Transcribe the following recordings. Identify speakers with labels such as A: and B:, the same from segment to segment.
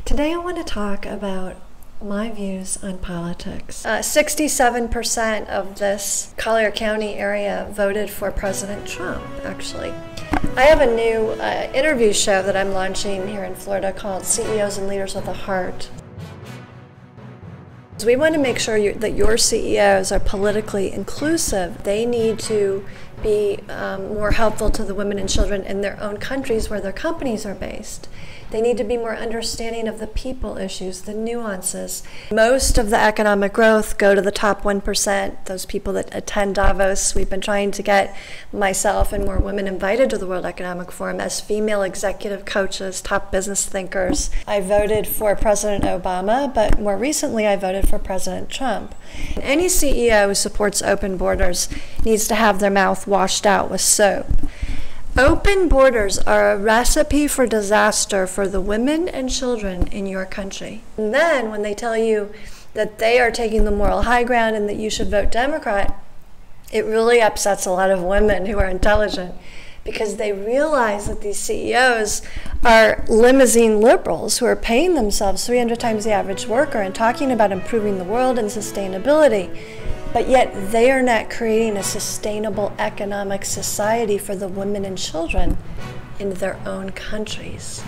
A: Today I want to talk about my views on politics. 67% of this Collier County area voted for President Trump, actually. I have a new interview show that I'm launching here in Florida called CEOs and Leaders with a Heart. We want to make sure that your CEOs are politically inclusive. They need to be more helpful to the women and children in their own countries where their companies are based. They need to be more understanding of the people issues, the nuances. Most of the economic growth go to the top 1%, those people that attend Davos. We've been trying to get myself and more women invited to the World Economic Forum as female executive coaches, top business thinkers. I voted for President Obama, but more recently I voted for President Trump. Any CEO who supports open borders needs to have their mouth washed out with soap. Open borders are a recipe for disaster for the women and children in your country. And then when they tell you that they are taking the moral high ground and that you should vote Democrat, it really upsets a lot of women who are intelligent because they realize that these CEOs are limousine liberals who are paying themselves 300 times the average worker and talking about improving the world and sustainability. But yet they are not creating a sustainable economic society for the women and children in their own countries.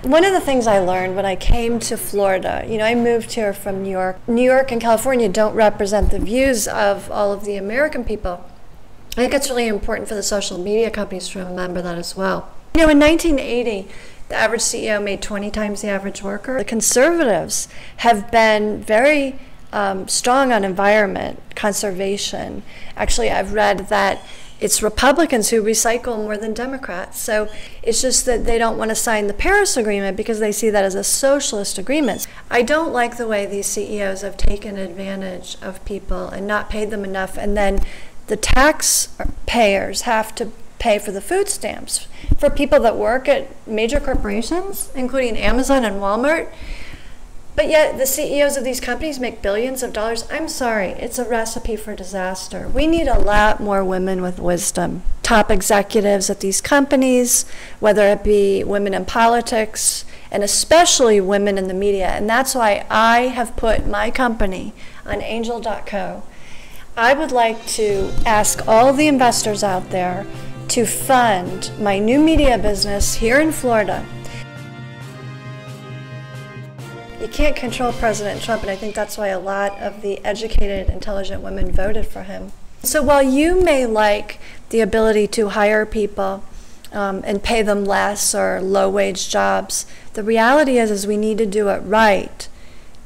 A: One of the things I learned when I came to Florida, I moved here from New York. New York and California don't represent the views of all of the American people. I think it's really important for the social media companies to remember that as well. In 1980, the average CEO made 20 times the average worker. The conservatives have been very strong on environment, conservation. Actually, I've read that it's Republicans who recycle more than Democrats. So it's just that they don't want to sign the Paris Agreement because they see that as a socialist agreement. I don't like the way these CEOs have taken advantage of people and not paid them enough, and then the taxpayers have to pay for the food stamps for people that work at major corporations, including Amazon and Walmart. But yet the CEOs of these companies make billions of dollars. I'm sorry, it's a recipe for disaster. We need a lot more women with wisdom. Top executives at these companies, whether it be women in politics, and especially women in the media. And that's why I have put my company on angel.co. I would like to ask all the investors out there to fund my new media business here in Florida. You can't control President Trump, and I think that's why a lot of the educated, intelligent women voted for him. So while you may like the ability to hire people and pay them less or low-wage jobs, the reality is we need to do it right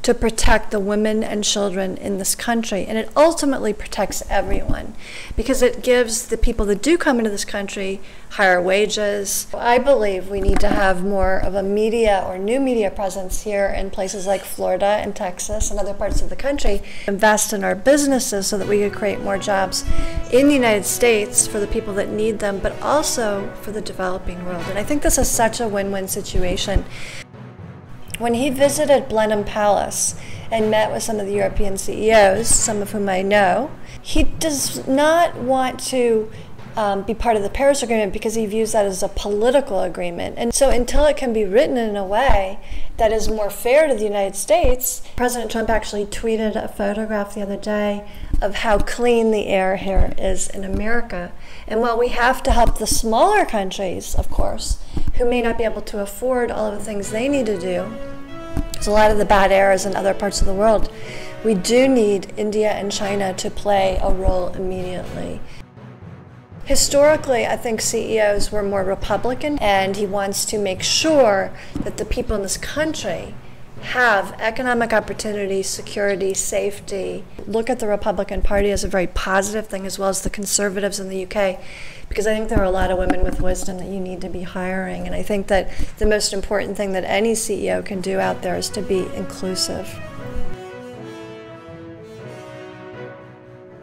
A: to protect the women and children in this country. And it ultimately protects everyone because it gives the people that do come into this country higher wages. I believe we need to have more of a media or new media presence here in places like Florida and Texas and other parts of the country. Invest in our businesses so that we could create more jobs in the United States for the people that need them, but also for the developing world. And I think this is such a win-win situation. When he visited Blenheim Palace and met with some of the European CEOs, some of whom I know, he does not want to be part of the Paris Agreement because he views that as a political agreement. And so until it can be written in a way that is more fair to the United States, President Trump actually tweeted a photograph the other day of how clean the air here is in America. And while we have to help the smaller countries, of course, who may not be able to afford all of the things they need to do, so a lot of the bad air is in other parts of the world, we do need India and China to play a role immediately. Historically, I think CEOs were more Republican, and he wants to make sure that the people in this country have economic opportunity, security, safety. Look at the Republican Party as a very positive thing, as well as the conservatives in the UK, because I think there are a lot of women with wisdom that you need to be hiring. And I think that the most important thing that any CEO can do out there is to be inclusive.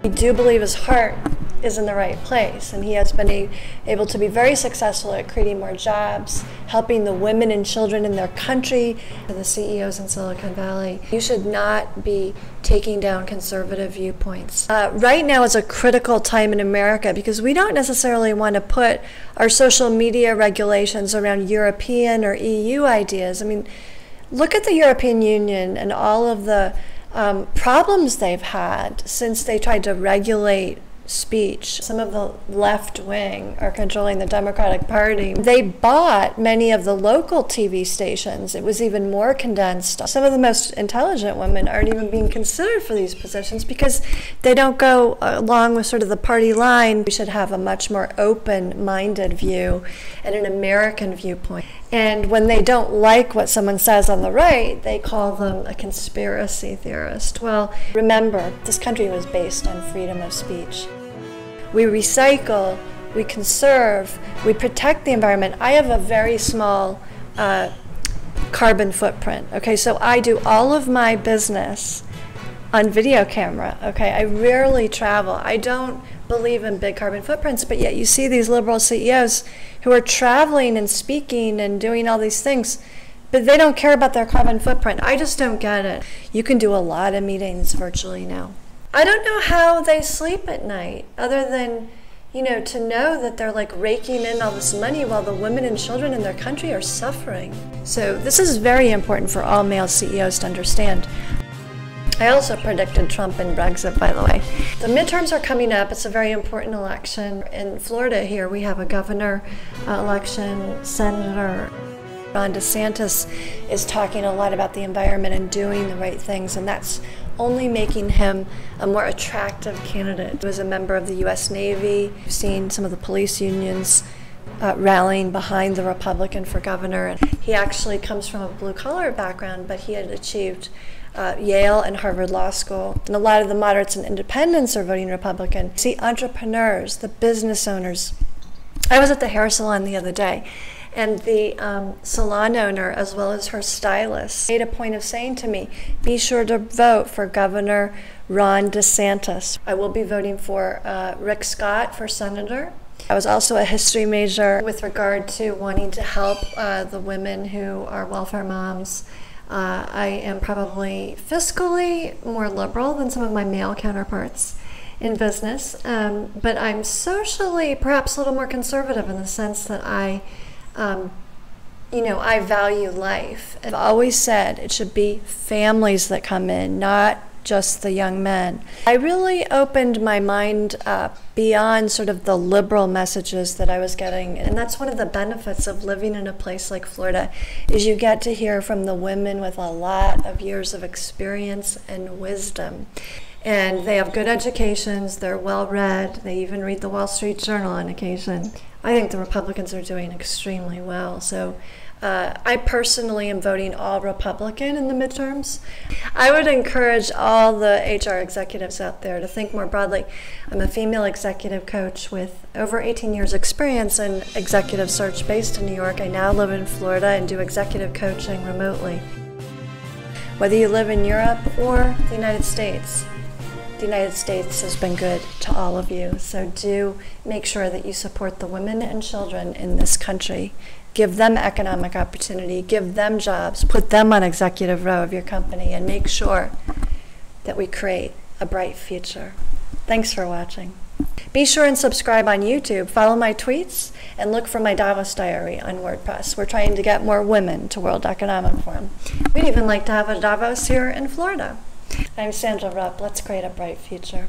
A: I do believe his heart is in the right place, and he has been able to be very successful at creating more jobs, helping the women and children in their country, and the CEOs in Silicon Valley. You should not be taking down conservative viewpoints. Right now is a critical time in America because we don't necessarily want to put our social media regulations around European or EU ideas. I mean, Look at the European Union and all of the problems they've had since they tried to regulate speech. Some of the left wing are controlling the Democratic Party. They bought many of the local TV stations. It was even more condensed. Some of the most intelligent women aren't even being considered for these positions because they don't go along with sort of the party line. We should have a much more open-minded view and an American viewpoint. And when they don't like what someone says on the right, they call them a conspiracy theorist. Well, remember, this country was based on freedom of speech. We recycle, we conserve, we protect the environment. I have a very small carbon footprint, okay? So I do all of my business on video camera, okay? I rarely travel. I don't believe in big carbon footprints, but yet you see these liberal CEOs who are traveling and speaking and doing all these things, but they don't care about their carbon footprint. I just don't get it. You can do a lot of meetings virtually now. I don't know how they sleep at night, other than, you know, to know that they're like raking in all this money while the women and children in their country are suffering. So this is very important for all male CEOs to understand. I also predicted Trump and Brexit, by the way. The midterms are coming up. It's a very important election. In Florida here, we have a governor election. Senator Ron DeSantis is talking a lot about the environment and doing the right things, and that's only making him a more attractive candidate. He was a member of the U.S. Navy. We've seen some of the police unions rallying behind the Republican for governor. And he actually comes from a blue-collar background, but he had achieved Yale and Harvard Law School. And a lot of the moderates and independents are voting Republican. See, entrepreneurs, the business owners. I was at the hair salon the other day, and the salon owner, as well as her stylist, made a point of saying to me, be sure to vote for Governor Ron DeSantis. I will be voting for Rick Scott for senator. I was also a history major with regard to wanting to help the women who are welfare moms. I am probably fiscally more liberal than some of my male counterparts in business, but I'm socially perhaps a little more conservative in the sense that I value life. I've always said it should be families that come in, not just the young men. I really opened my mind up beyond sort of the liberal messages that I was getting, and that's one of the benefits of living in a place like Florida, is you get to hear from the women with a lot of years of experience and wisdom. And they have good educations, they're well-read, they even read the Wall Street Journal on occasion. I think the Republicans are doing extremely well. So I personally am voting all Republican in the midterms. I would encourage all the HR executives out there to think more broadly. I'm a female executive coach with over 18 years experience in executive search based in New York. I now live in Florida and do executive coaching remotely. Whether you live in Europe or the United States has been good to all of you. So do make sure that you support the women and children in this country. Give them economic opportunity, give them jobs, put them on executive row of your company, and make sure that we create a bright future. Thanks for watching. Be sure and subscribe on YouTube, follow my tweets, and look for my Davos diary on WordPress. We're trying to get more women to World Economic Forum. We'd even like to have a Davos here in Florida. I'm Sandra Rupp. Let's create a bright future.